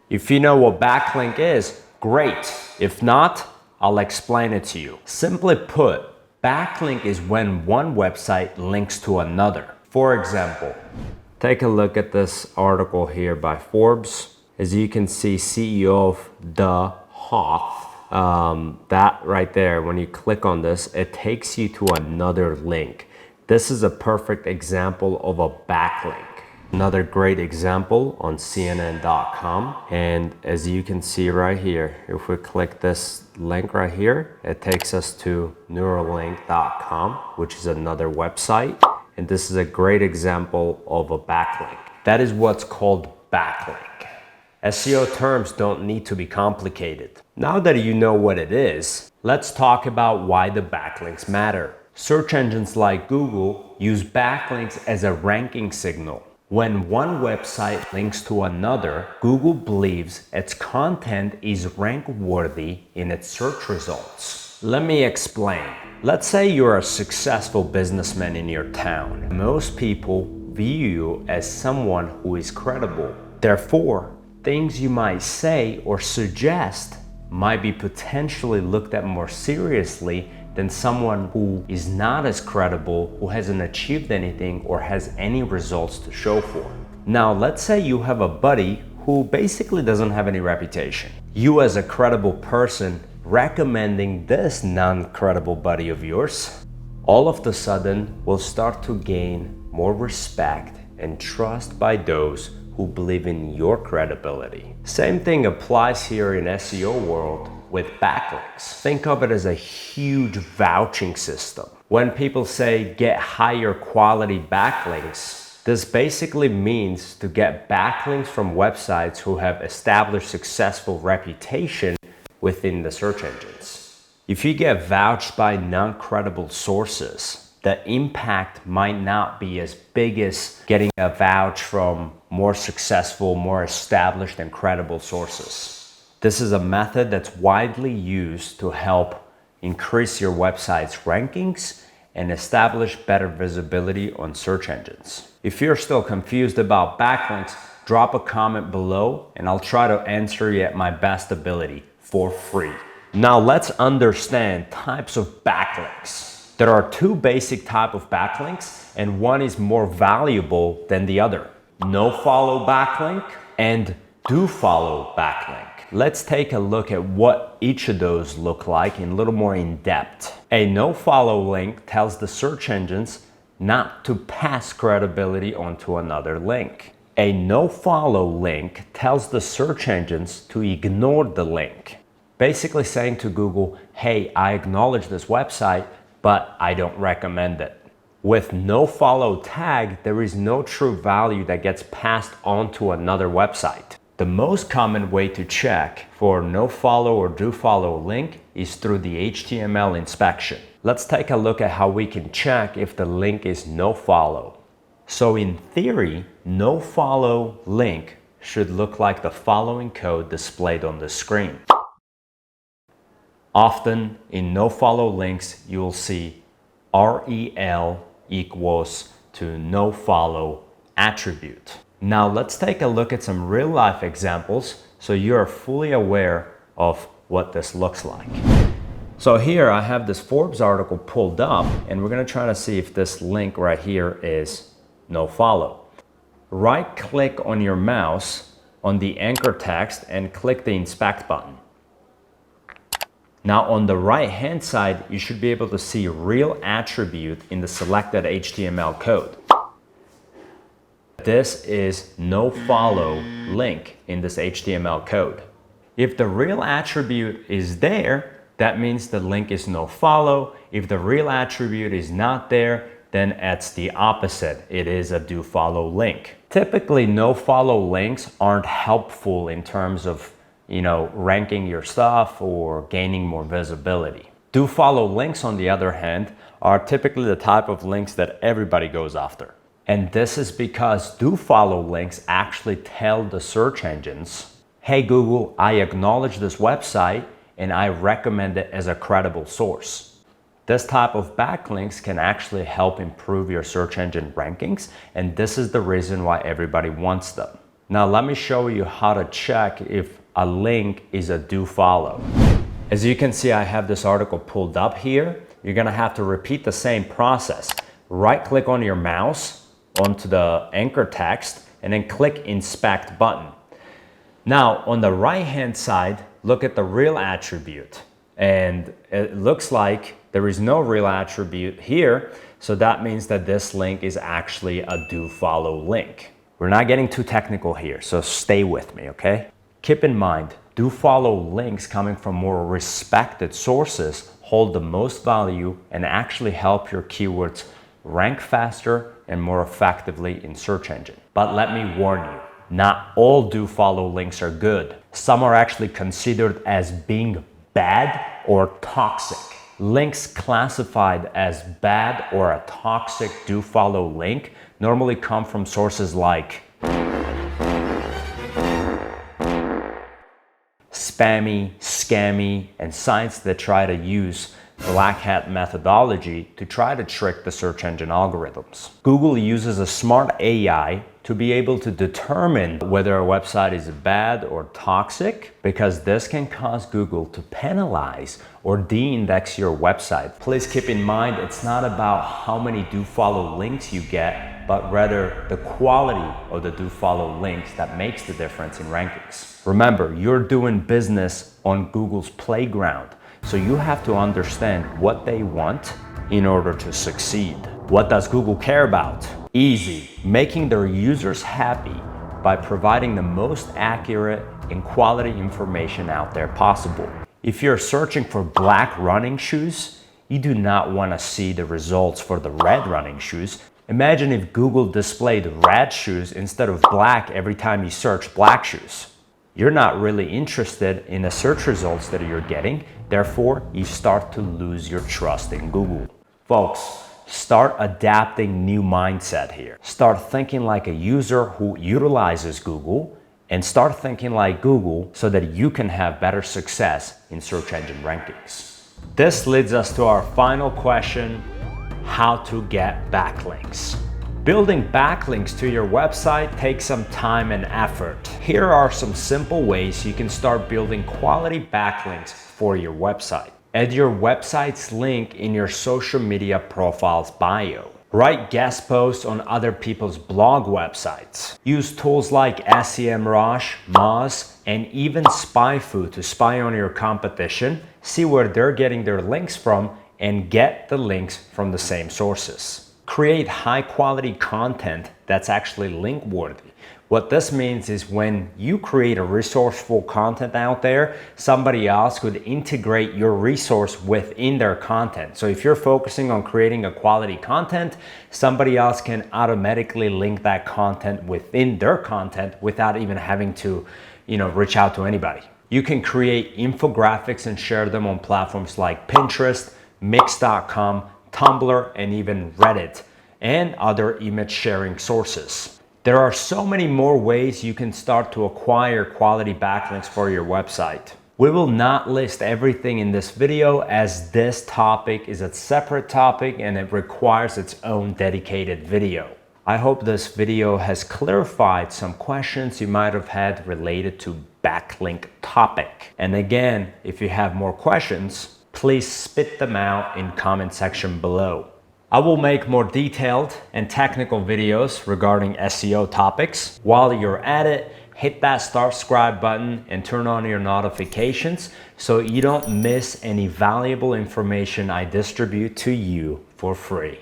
If you know what backlink is, great. If not, I'll explain it to you. Simply put, backlink is when one website links to another. For example, take a look at this article here by Forbes. As you can see, CEO of The Hawk, that right there, when you click on this, it takes you to another link. This is a perfect example of a backlink. Another great example on CNN.com. And as you can see right here, if we click this link right here, it takes us to Neuralink.com, which is another website. And this is a great example of a backlink. That is what's called backlink. SEO terms don't need to be complicated. Now that you know what it is, let's talk about why the backlinks matter. Search engines like Google use backlinks as a ranking signal. When one website links to another, Google believes its content is rank-worthy in its search results. Let me explain. Let's say you're a successful businessman in your town. Most people view you as someone who is credible. Therefore, things you might say or suggest might be potentially looked at more seriously than someone who is not as credible, who hasn't achieved anything or has any results to show for. Now, let's say you have a buddy who basically doesn't have any reputation. You as a credible person recommending this non-credible buddy of yours, all of a sudden will start to gain more respect and trust by those who believe in your credibility. Same thing applies here in SEO world with backlinks. Think of it as a huge vouching system. When people say get higher quality backlinks, this basically means to get backlinks from websites who have established successful reputation within the search engines. If you get vouched by non-credible sources, the impact might not be as big as getting a vouch from more successful, more established and credible sources. This is a method that's widely used to help increase your website's rankings and establish better visibility on search engines. If you're still confused about backlinks, drop a comment below and I'll try to answer you at my best ability for free. Now let's understand types of backlinks. There are two basic types of backlinks and one is more valuable than the other. Nofollow backlink and dofollow backlink. Let's take a look at what each of those look like in a little more in depth. A nofollow link tells the search engines not to pass credibility onto another link. A nofollow link tells the search engines to ignore the link. Basically saying to Google, hey, I acknowledge this website, but I don't recommend it. With nofollow tag, there is no true value that gets passed on to another website. The most common way to check for nofollow or dofollow link is through the HTML inspection. Let's take a look at how we can check if the link is nofollow. So in theory, nofollow link should look like the following code displayed on the screen. Often in nofollow links, you will see rel equals to nofollow attribute. Now let's take a look at some real life examples so you're fully aware of what this looks like. So here I have this Forbes article pulled up and we're going to try to see if this link right here is nofollow. Right click on your mouse on the anchor text and click the inspect button. Now on the right hand side, you should be able to see real attribute in the selected HTML code. This is nofollow link in this HTML code. If the real attribute is there, that means the link is nofollow. If the real attribute is not there, then it's the opposite. It is a dofollow link. Typically, nofollow links aren't helpful in terms of ranking your stuff or gaining more visibility. Dofollow links, on the other hand, are typically the type of links that everybody goes after. And this is because dofollow links actually tell the search engines, hey Google, I acknowledge this website and I recommend it as a credible source. This type of backlinks can actually help improve your search engine rankings, and this is the reason why everybody wants them. Now let me show you how to check if a link is a do follow. As you can see, I have this article pulled up here. You're gonna have to repeat the same process. Right click on your mouse onto the anchor text and then click inspect button. Now on the right hand side, look at the real attribute. And it looks like there is no real attribute here. So that means that this link is actually a do follow link. We're not getting too technical here, so stay with me, okay? Keep in mind, do follow links coming from more respected sources hold the most value and actually help your keywords rank faster and more effectively in search engine. But let me warn you, not all do follow links are good. Some are actually considered as being bad or toxic. Links classified as bad or a toxic do follow link normally come from sources like spammy, scammy, and sites that try to use black hat methodology to try to trick the search engine algorithms. Google uses a smart AI to be able to determine whether a website is bad or toxic, because this can cause Google to penalize or de-index your website. Please keep in mind, it's not about how many do follow links you get, but rather the quality of the do follow links that makes the difference in rankings. Remember, you're doing business on Google's playground, so you have to understand what they want in order to succeed. What does Google care about? Easy, making their users happy by providing the most accurate and quality information out there possible. If you're searching for black running shoes, you do not want to see the results for the red running shoes. Imagine if Google displayed red shoes instead of black every time you search black shoes. You're not really interested in the search results that you're getting, therefore you start to lose your trust in Google. Folks, start adapting new mindset here. Start thinking like a user who utilizes Google and start thinking like Google so that you can have better success in search engine rankings. This leads us to our final question: how to get backlinks. Building backlinks to your website takes some time and effort. Here are some simple ways you can start building quality backlinks for your website. Add your website's link in your social media profile's bio. Write guest posts on other people's blog websites. Use tools like SEMrush, Moz, and even SpyFu to spy on your competition, see where they're getting their links from, and get the links from the same sources. Create high quality content that's actually link worthy. What this means is when you create a resourceful content out there, somebody else could integrate your resource within their content. So if you're focusing on creating a quality content, somebody else can automatically link that content within their content without even having to, reach out to anybody. You can create infographics and share them on platforms like Pinterest, Mix.com, Tumblr, and even Reddit, and other image sharing sources. There are so many more ways you can start to acquire quality backlinks for your website. We will not list everything in this video, as this topic is a separate topic and it requires its own dedicated video. I hope this video has clarified some questions you might have had related to backlink topic. And again, if you have more questions, please spit them out in comment section below. I will make more detailed and technical videos regarding SEO topics. While you're at it, hit that subscribe button and turn on your notifications so you don't miss any valuable information I distribute to you for free.